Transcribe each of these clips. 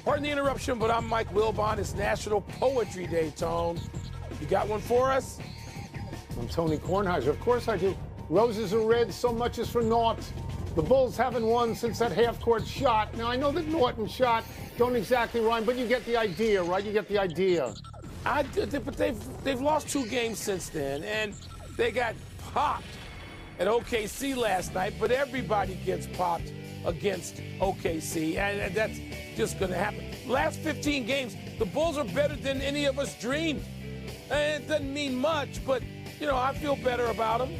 Pardon the interruption, but I'm Mike Wilbon. It's National Poetry Day, Tone. You got one for us? I'm Tony Kornheiser. Of course I do. Roses are red, so much is for naught. The Bulls haven't won since that half-court shot. Now, I know that Norton shot don't exactly rhyme, but you get the idea, right? You get the idea. But they've lost 2 games since then, and they got popped at OKC last night, but everybody gets popped against OKC, and that's just going to happen. Last 15 games, the Bulls are better than any of us dreamed. And it doesn't mean much, but, you know, I feel better about them.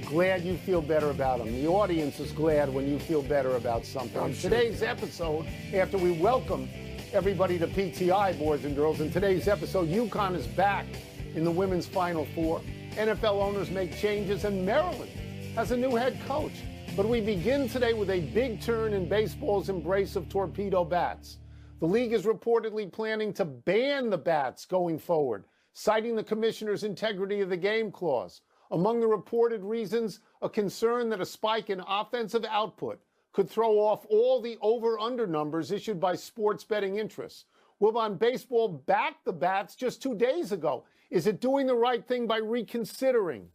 Glad you feel better about them. The audience is glad when you feel better about something. On today's episode, after we welcome everybody to PTI, boys and girls, in today's episode, UConn is back in the women's Final Four. NFL owners make changes, and Maryland has a new head coach. But we begin today with a big turn in baseball's embrace of torpedo bats. The league is reportedly planning to ban the bats going forward, citing the commissioner's integrity of the game clause. Among the reported reasons, a concern that a spike in offensive output could throw off all the over-under numbers issued by sports betting interests. Wilbon, baseball backed the bats just 2 days ago. Is it doing the right thing by reconsidering?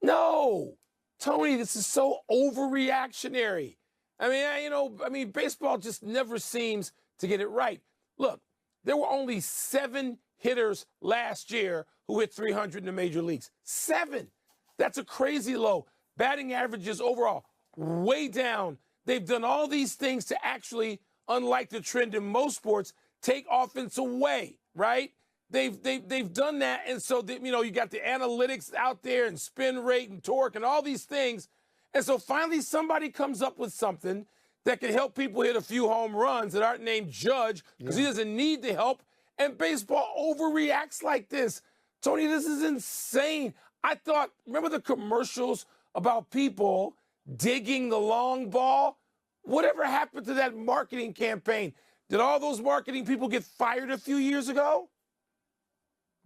No. Tony, this is so overreactionary. I mean, baseball just never seems to get it right. Look, there were only 7 hitters last year who hit 300 in the major leagues. 7. That's a crazy low. Batting averages overall way down. They've done all these things to actually, unlike the trend in most sports, take offense away, right? They've done that, and so you got the analytics out there and spin rate and torque and all these things, and so finally somebody comes up with something that can help people hit a few home runs that aren't named Judge because he doesn't need the help, and baseball overreacts like this. Tony, this is insane. Remember the commercials about people digging the long ball? Whatever happened to that marketing campaign? Did all those marketing people get fired a few years ago?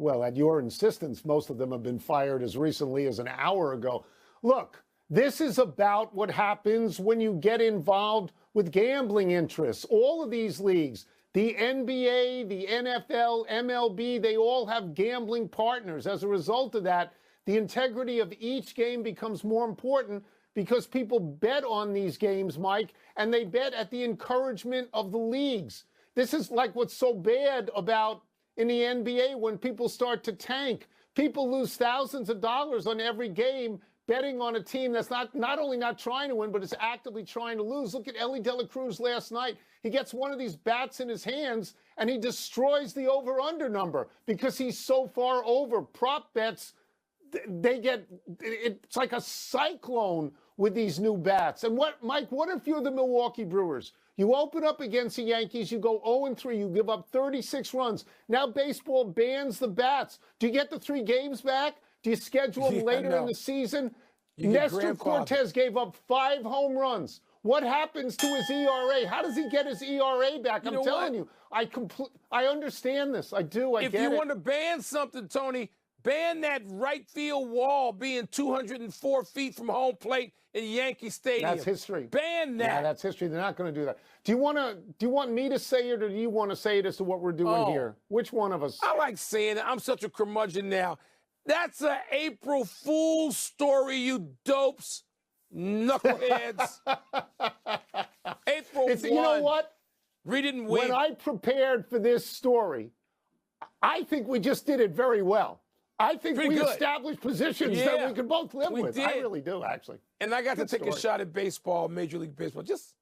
Well, at your insistence, most of them have been fired as recently as an hour ago. Look, this is about what happens when you get involved with gambling interests. All of these leagues, the NBA, the NFL, MLB, they all have gambling partners. As a result of that, the integrity of each game becomes more important because people bet on these games, Mike, and they bet at the encouragement of the leagues. This is like what's so bad about in the NBA when people start to tank. People lose thousands of dollars on every game betting on a team that's not only not trying to win, but is actively trying to lose. Look at Ellie De La Cruz last night. He gets one of these bats in his hands, and he destroys the over-under number because he's so far over. Prop bets, it's like a cyclone with these new bats. And Mike, what if you're the Milwaukee Brewers? You open up against the Yankees, you go 0-3, you give up 36 runs. Now baseball bans the bats. Do you get the 3 games back? Do you schedule them later in the season? Nestor Cortez gave up 5 home runs. What happens to his ERA? How does he get his ERA back? I'm telling you, I understand this. I do. I get it. If you want to ban something, Tony, ban that right field wall being 204 feet from home plate in Yankee Stadium. That's history. Ban that. Yeah, that's history. They're not going to do that. Do you want me to say it, or do you want to say it as to what we're doing here? Which one of us? I like saying it. I'm such a curmudgeon now. That's an April Fool's story, you dopes, knuckleheads. April 1. You know what? Read it and wait. When I prepared for this story, I think we just did it very well. I think we established positions that we could both live with. I really do, actually. And I got to take a shot at baseball, Major League Baseball, just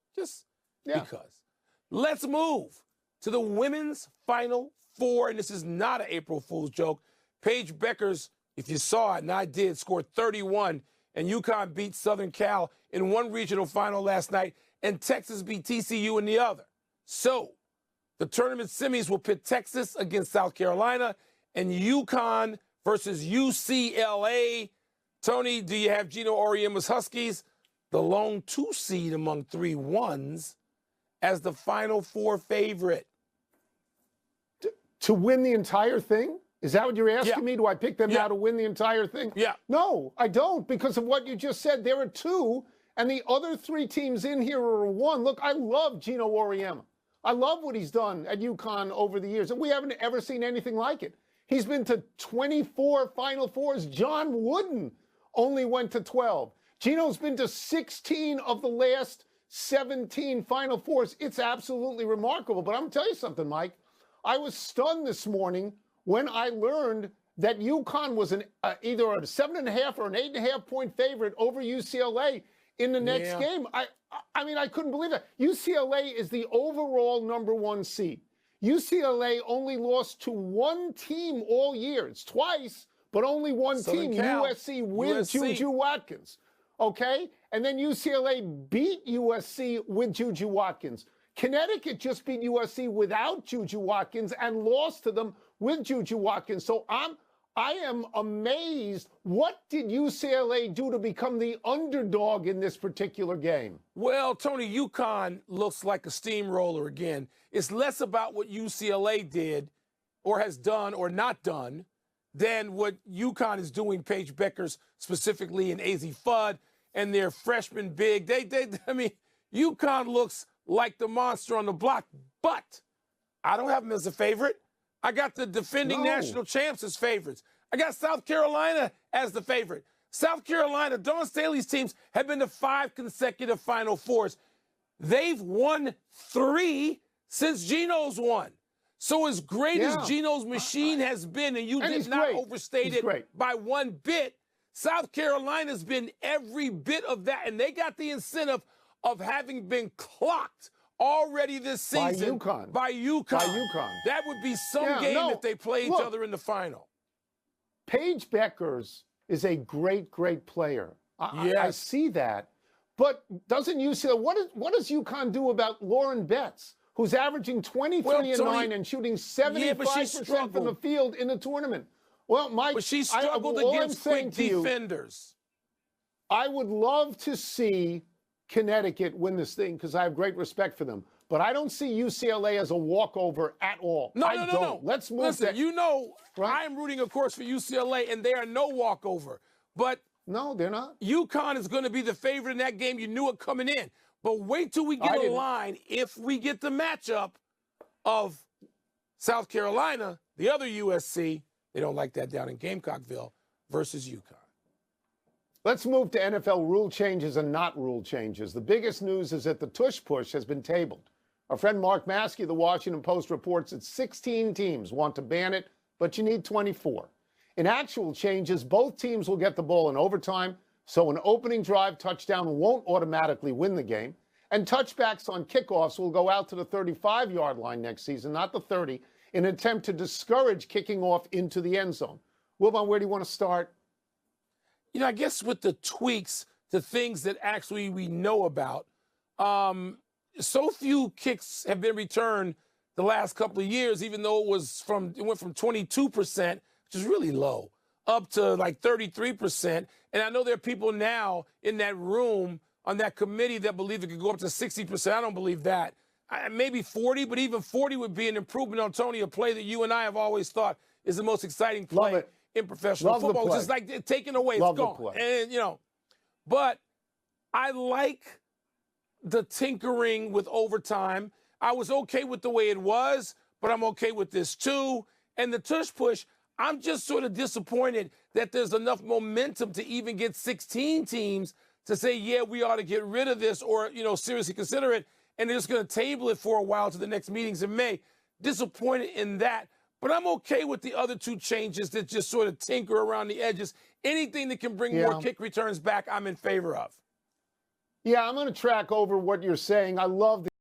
because. Let's move to the women's Final Four, and this is not an April Fool's joke. Paige Beckers, if you saw it, and I did, scored 31, and UConn beat Southern Cal in one regional final last night, and Texas beat TCU in the other. So the tournament semis will pit Texas against South Carolina, and UConn versus UCLA. Tony, do you have Gino Auriemma's Huskies, the lone 2 seed among 3 1s, as the Final Four favorite? To win the entire thing? Is that what you're asking me? Do I pick them now to win the entire thing? Yeah. No, I don't, because of what you just said. There are 2, and the other 3 teams in here are 1. Look, I love Gino Auriemma. I love what he's done at UConn over the years, and we haven't ever seen anything like it. He's been to 24 Final Fours. John Wooden only went to 12. Gino's been to 16 of the last 17 Final Fours. It's absolutely remarkable. But I'm going to tell you something, Mike. I was stunned this morning when I learned that UConn was either a 7.5 or an 8.5 point favorite over UCLA in the next game. I mean, I couldn't believe that. UCLA is the overall #1 seed. UCLA only lost to one team all year. It's twice, but only one team, USC with Juju Watkins. Okay? And then UCLA beat USC with Juju Watkins. Connecticut just beat USC without Juju Watkins and lost to them with Juju Watkins. So I am amazed. What did UCLA do to become the underdog in this particular game? Well, Tony, UConn looks like a steamroller again. It's less about what UCLA did or has done or not done than what UConn is doing, Paige Beckers specifically, and AZ Fudd and their freshman big. I mean, UConn looks like the monster on the block, but I don't have them as a favorite. I got the defending national champs as favorites. I got South Carolina as the favorite. South Carolina, Dawn Staley's teams have been to 5 consecutive Final Fours. They've won 3 since Gino's won. So as great as Gino's machine has been, and you did not overstate it by one bit, South Carolina's been every bit of that, and they got the incentive of having been clocked already this season by UConn. That would be some game if they play each other in the final. Paige Beckers is a great, great player. I see that. But doesn't UCLA, what does UConn do about Lauren Betts, who's averaging 23 and 9 and shooting 75% from the field in the tournament? Well, Mike, but she struggled against quick defenders. I would love to see Connecticut win this thing because I have great respect for them. But I don't see UCLA as a walkover at all. No. Let's move. Listen, I am rooting, of course, for UCLA, and they are no walkover. But no, they're not. UConn is going to be the favorite in that game. You knew it coming in. But wait till we get a line. If we get the matchup of South Carolina, the other USC, they don't like that down in Gamecockville, versus UConn. Let's move to NFL rule changes and not rule changes. The biggest news is that the Tush Push has been tabled. Our friend Mark Maskey of the Washington Post reports that 16 teams want to ban it, but you need 24. In actual changes, both teams will get the ball in overtime, so an opening drive touchdown won't automatically win the game, and touchbacks on kickoffs will go out to the 35-yard line next season, not the 30, in an attempt to discourage kicking off into the end zone. Wilbon, where do you want to start? You know, I guess with the tweaks to things that actually we know about, so few kicks have been returned the last couple of years, even though it went from 22%, which is really low, up to like 33%. And I know there are people now in that room on that committee that believe it could go up to 60%. I don't believe that. Maybe 40, but even 40 would be an improvement on, Tony, a play that you and I have always thought is the most exciting play in professional football. Just like taken away, it's gone. And, but I like the tinkering with overtime. I was okay with the way it was, but I'm okay with this too. And the Tush Push, I'm just sort of disappointed that there's enough momentum to even get 16 teams to say, yeah, we ought to get rid of this or, seriously consider it. And they're just going to table it for a while to the next meetings in May. Disappointed in that. But I'm okay with the other 2 changes that just sort of tinker around the edges. Anything that can bring more kick returns back, I'm in favor of. Yeah, I'm going to track over what you're saying. I love the